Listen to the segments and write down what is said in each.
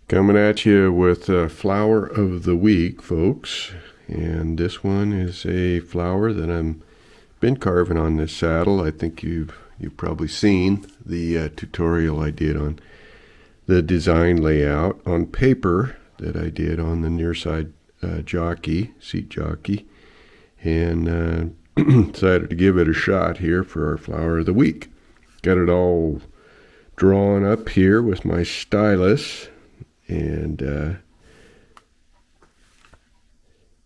Coming at you with a flower of the week, folks. And this one is a flower that I'm been carving on this saddle. I think you've probably seen the tutorial I did on the design layout on paper that I did on the near side seat jockey, and decided to give it a shot here for our flower of the week. Got it all drawn up here with my stylus, and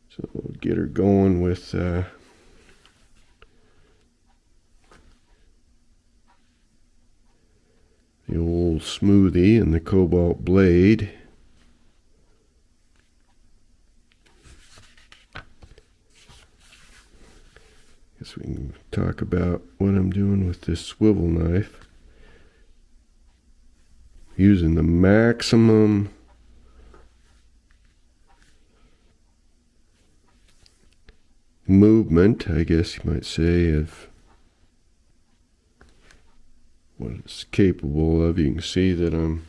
so we'll get her going with the old smoothie and the cobalt blade. Guess we can talk about what I'm doing with this swivel knife. Using the maximum movement, I guess you might say, of what it's capable of. You can see that I'm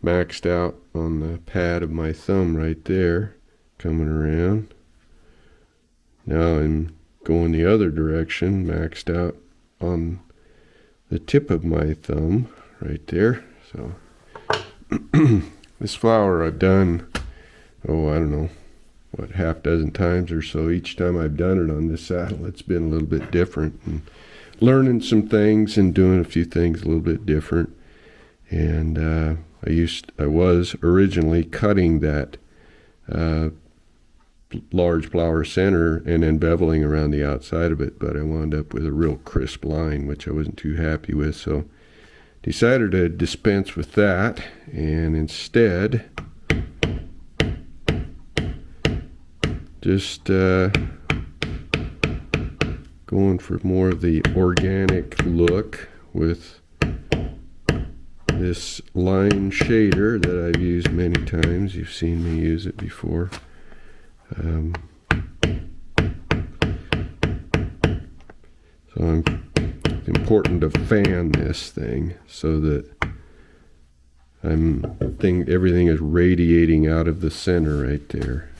maxed out on the pad of my thumb right there, coming around. Now I'm going the other direction, maxed out on the tip of my thumb right there. So this flower I've done, I don't know, half dozen times or so. Each time I've done it on this saddle, it's been a little bit different, and learning some things and doing a few things a little bit different. And I was originally cutting that large flower center and then beveling around the outside of it, but I wound up with a real crisp line, which I wasn't too happy with, so decided to dispense with that, and instead just going for more of the organic look with this line shader that I've used many times. You've seen me use it before. So it's important to fan this thing so that everything is radiating out of the center right there.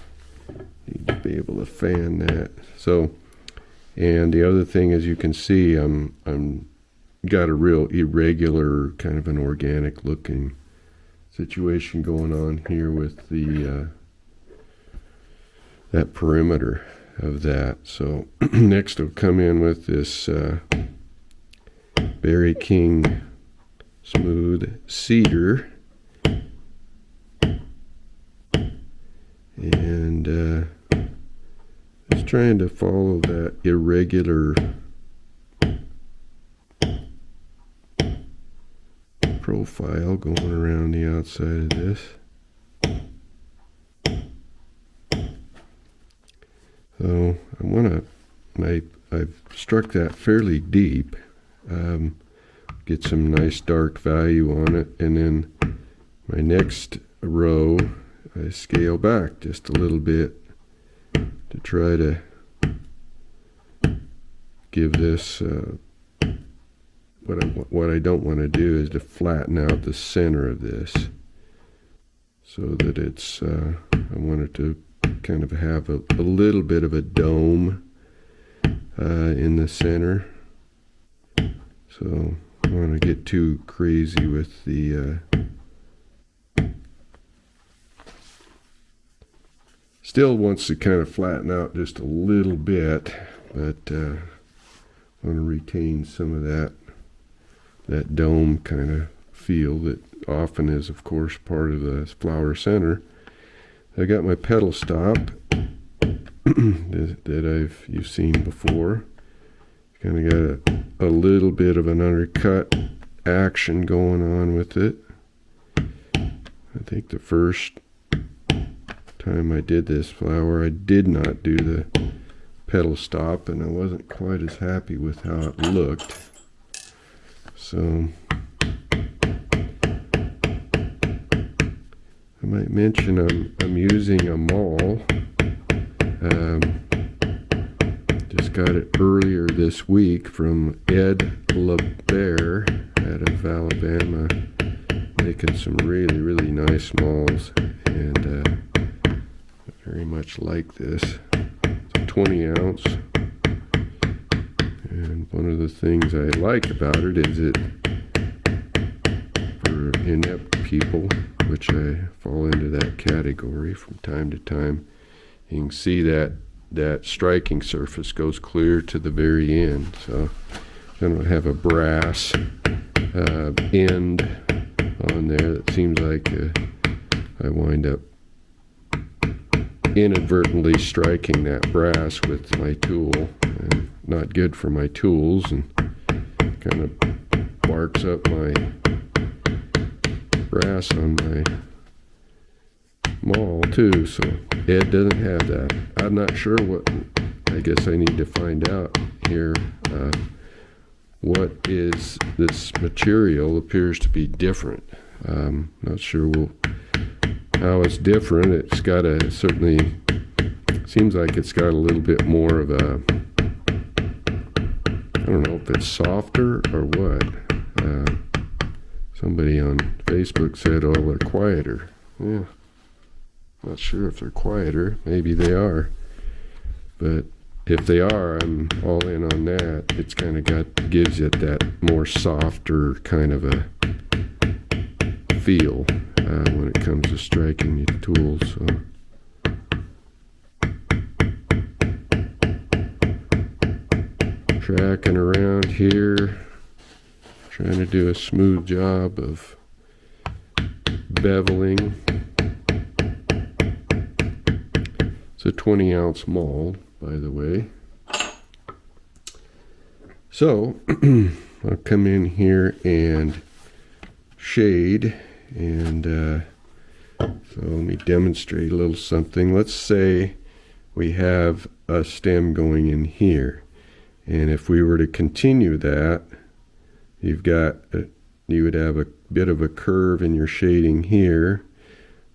Need to be able to fan that. So, and the other thing, as you can see, I'm got a real irregular, kind of an organic looking situation going on here with the that perimeter of that. So next I'll come in with this Berry King smooth cedar, and just trying to follow that irregular profile going around the outside of this. So I've struck that fairly deep, get some nice dark value on it, and then my next row I scale back just a little bit to try to give this what I don't want to do is to flatten out the center of this so that it's I want it to kind of have a little bit of a dome in the center. So I don't want to get too crazy with the still wants to kind of flatten out just a little bit, but I want to retain some of that dome kind of feel that often is, of course, part of the flower center. I got my pedal stop that you've seen before. Kind of got a little bit of an undercut action going on with it. I think the first time I did this flower, I did not do the pedal stop, and I wasn't quite as happy with how it looked. So I might mention I'm using a maul. Just got it earlier this week from Ed LeBear out of Alabama, making making some really, really nice smalls, and very much like this. It's a 20 ounce. And one of the things I like about it is it, for inept people, which I fall into that category from time to time, you can see that striking surface goes clear to the very end. So I'm going to have a brass end on there that seems like I wind up inadvertently striking that brass with my tool, and not good for my tools, and kind of barks up my brass on my maul too. So Ed doesn't have that. I'm not sure what, I guess I need to find out here. What is this material? Appears to be different. Not sure how it's different. It's got a, certainly seems like it's got a little bit more of a, I don't know if it's softer or what. Somebody on Facebook said, oh, they're quieter. Yeah, not sure if they're quieter. Maybe they are. But if they are, I'm all in on that. It's kind of gives it that more softer kind of a feel when it comes to striking your tools. So tracking around here, trying to do a smooth job of beveling. It's a 20 ounce mold, by the way. So I'll come in here and shade, and so let me demonstrate a little something. Let's say we have a stem going in here, and if we were to continue that, you would have a bit of a curve in your shading here,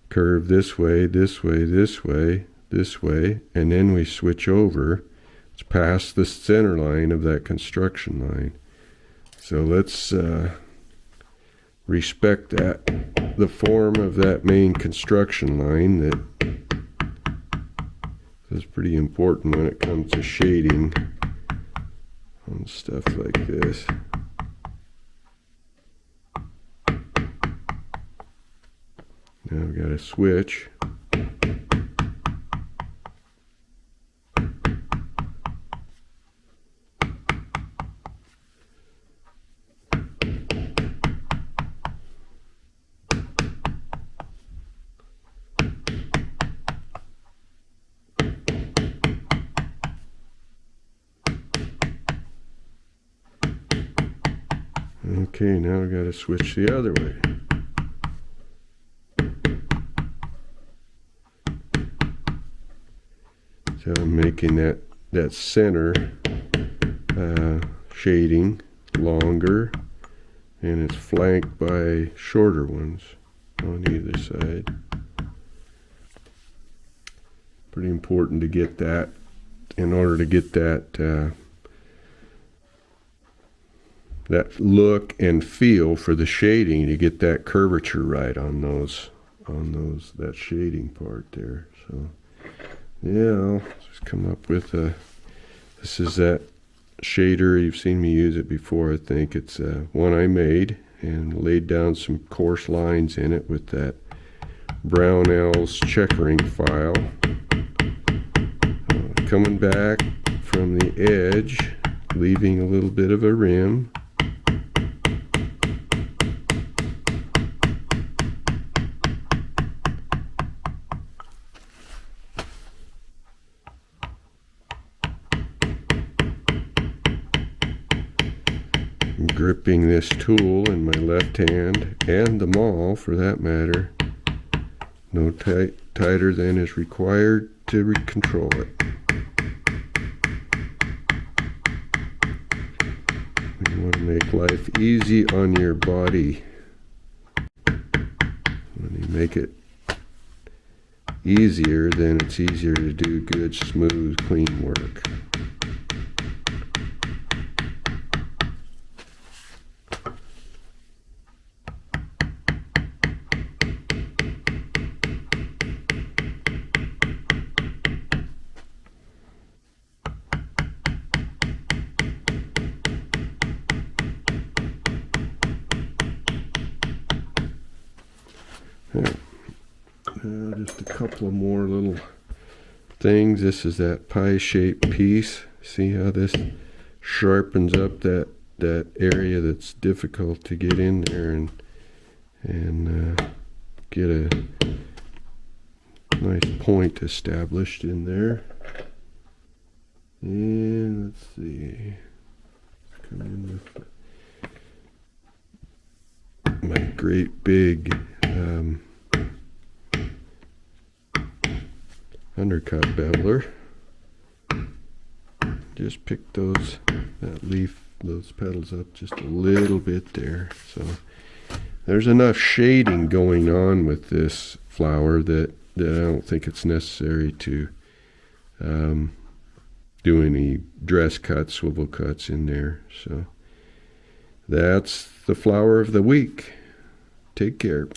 curve this way, this way, this way, this way, and then we switch over. It's past the center line of that construction line. So let's respect the form of that main construction line. That is pretty important when it comes to shading on stuff like this. Now I've got to switch. Okay, now I've got to switch the other way. So I'm making that center shading longer, and it's flanked by shorter ones on either side. Pretty important to get that, in order to get that that look and feel for the shading, to get that curvature right on that shading part there. So yeah, I'll just come up with this is that shader. You've seen me use it before. I think it's one I made and laid down some coarse lines in it with that Brownell's checkering file. Coming back from the edge, leaving a little bit of a rim. Gripping this tool in my left hand, and the maul for that matter, no tighter than is required to control it. You want to make life easy on your body. When you make it easier, then it's easier to do good, smooth, clean work. Yeah. Just a couple of more little things. This is that pie-shaped piece. See how this sharpens up that area that's difficult to get in there and get a nice point established in there. And let's see, come in with my great big undercut beveler. Just pick those petals up just a little bit there. So there's enough shading going on with this flower that I don't think it's necessary to do any dress cuts, swivel cuts in there. So that's the flower of the week. Take care.